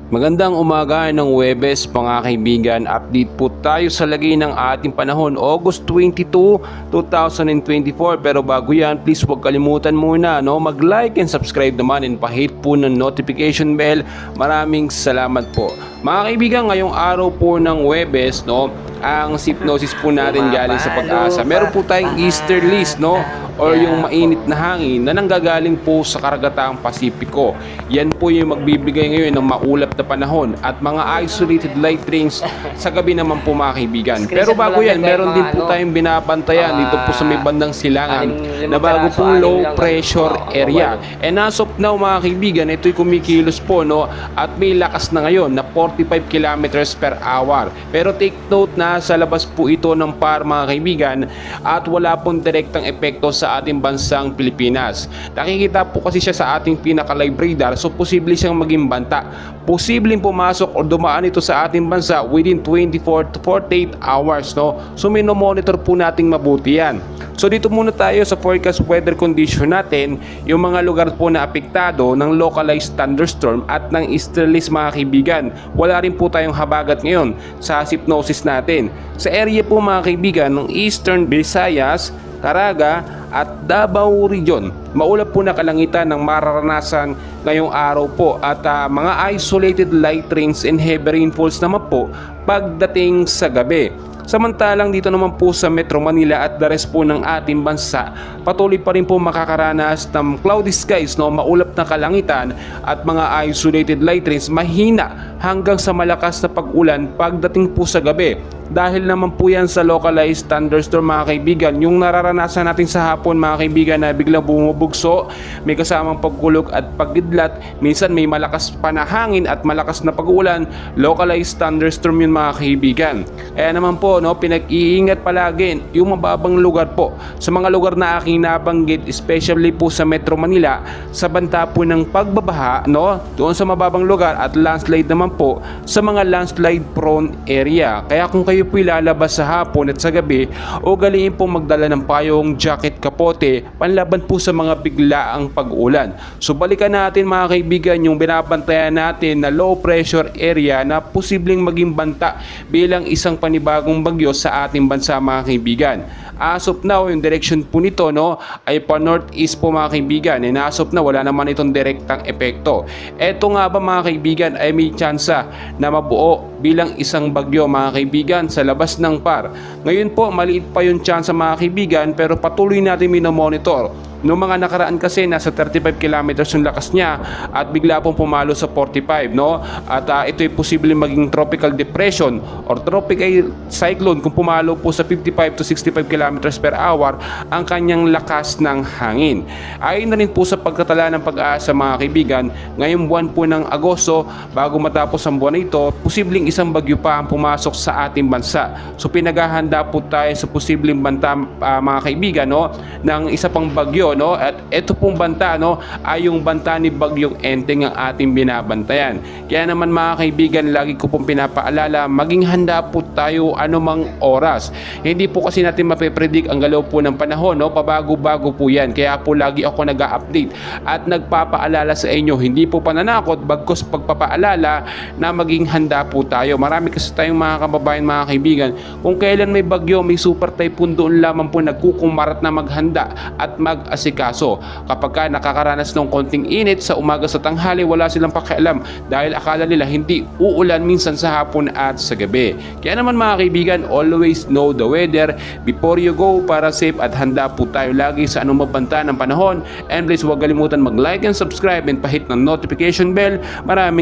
Magandang umaga ng Huwebes mga kaibigan. Update po tayo sa lagay ng ating panahon August 22, 2024. Pero bago yan, please huwag kalimutan muna mag-like and subscribe naman and pa-hit po ng notification bell. Maraming salamat po. Mga kaibigan, ngayong araw po ng Huwebes, ang hypnosis po natin galing sa Pag-asa. Meron po tayong easterlies, or yung mainit na hangin na nanggagaling po sa karagatang Pasipiko. Yan po yung magbibigay ngayon ng maulap na panahon at mga isolated light rains sa gabi naman po mga kaibigan. Pero bago yan, meron din po tayong binabantayan dito po sa may bandang silangan na bago pong low pressure area. And as of now mga kaibigan, ito'y kumikilos po at may lakas na ngayon na 45 kilometers per hour. Pero take note na sa labas po ito ng PAR mga kaibigan at wala pong direktang epekto sa ating bansang Pilipinas. Nakikita po kasi siya sa ating pinaka-live radar, so posible siyang maging banta. Posibleng pumasok o dumaan ito sa ating bansa within 24 to 48 hours. So monitor po nating mabuti yan. So dito muna tayo sa forecast weather condition natin, yung mga lugar po na apektado ng localized thunderstorm at ng easterlies mga kaibigan. Wala rin po tayong habagat ngayon sa hypnosis natin. Sa area po mga kaibigan ng Eastern Visayas, Caraga at Davao Region, maulap po na kalangitan ng mararanasan ngayong araw po at mga isolated light rains and heavy rainfalls naman po pagdating sa gabi. Samantalang dito naman po sa Metro Manila at the rest po ng ating bansa, patuloy pa rin po makakaranas ng cloudy skies, maulap na kalangitan at mga isolated light rains, mahina hanggang sa malakas na pag-ulan pagdating po sa gabi. Dahil naman po yan sa localized thunderstorm mga kaibigan, yung nararanasan natin sa hapon mga kaibigan na biglang bumubugso, may kasamang pagkulog at pagidlat, minsan may malakas pa na hangin at malakas na pag-ulan, localized thunderstorm yun mga kaibigan. Kaya naman po pinag-iingat palagi yung mababang lugar po. Sa mga lugar na aking nabanggit, especially po sa Metro Manila, sa banta po ng pagbabaha, doon sa mababang lugar at landslide naman po sa mga landslide prone area. Kaya kung kayo po ilalabas sa hapon at sa gabi, ugaliin po magdala ng payong, jacket, kapote, panlaban po sa mga biglaang pag-ulan. So balikan natin mga kaibigan yung binabantayan natin na low pressure area na posibleng maging banta bilang isang panibagong bagyo sa ating bansa mga kaibigan. As of now, yung direction po nito ay pa northeast po mga kaibigan. And as of now, wala naman itong direktang epekto. Eto nga ba mga kaibigan ay may tsansa na mabuo bilang isang bagyo mga kaibigan sa labas ng PAR. Ngayon po, maliit pa yung tsansa mga kaibigan pero patuloy natin minomonitor. Noong mga nakaraan kasi nasa 35 kilometers yung lakas niya at bigla pong pumalo sa 45 at ito ay posibleng maging tropical depression or tropical cyclone kung pumalo po sa 55 to 65 kilometers per hour ang kanyang lakas ng hangin. Ayon na rin po sa pagkatala ng Pag-asa mga kaibigan, ngayong buwan po ng Agosto bago matapos ang buwan ito, posibleng isang bagyo pa ang pumasok sa ating bansa. So pinaghahanda po tayo sa posibleng banta mga kaibigan ng isa pang bagyo. At ito pong banta ay yung banta ni Bagyong Enteng ang ating binabantayan. Kaya naman mga kaibigan, lagi ko pong pinapaalala, maging handa po tayo anumang oras. Hindi po kasi natin mapipredict ang galaw po ng panahon, pabago-bago po yan. Kaya po lagi ako nag-update at nagpapaalala sa inyo, hindi po pananakot bagkus pagpapaalala na maging handa po tayo. Marami kasi tayong mga kababayan mga kaibigan, kung kailan may bagyo, may super typhoon, doon lamang po nagkukumarat na maghanda at mag-asikaso. Kapag ka nakakaranas ng konting init sa umaga sa tanghali, wala silang pakialam dahil akala nila hindi uulan minsan sa hapon at sa gabi. Kaya naman mga kaibigan, always know the weather before you go para safe at handa po tayo lagi sa anumang banta ng panahon. And please huwag kalimutan mag-like and subscribe and pa-hit ng notification bell. Maraming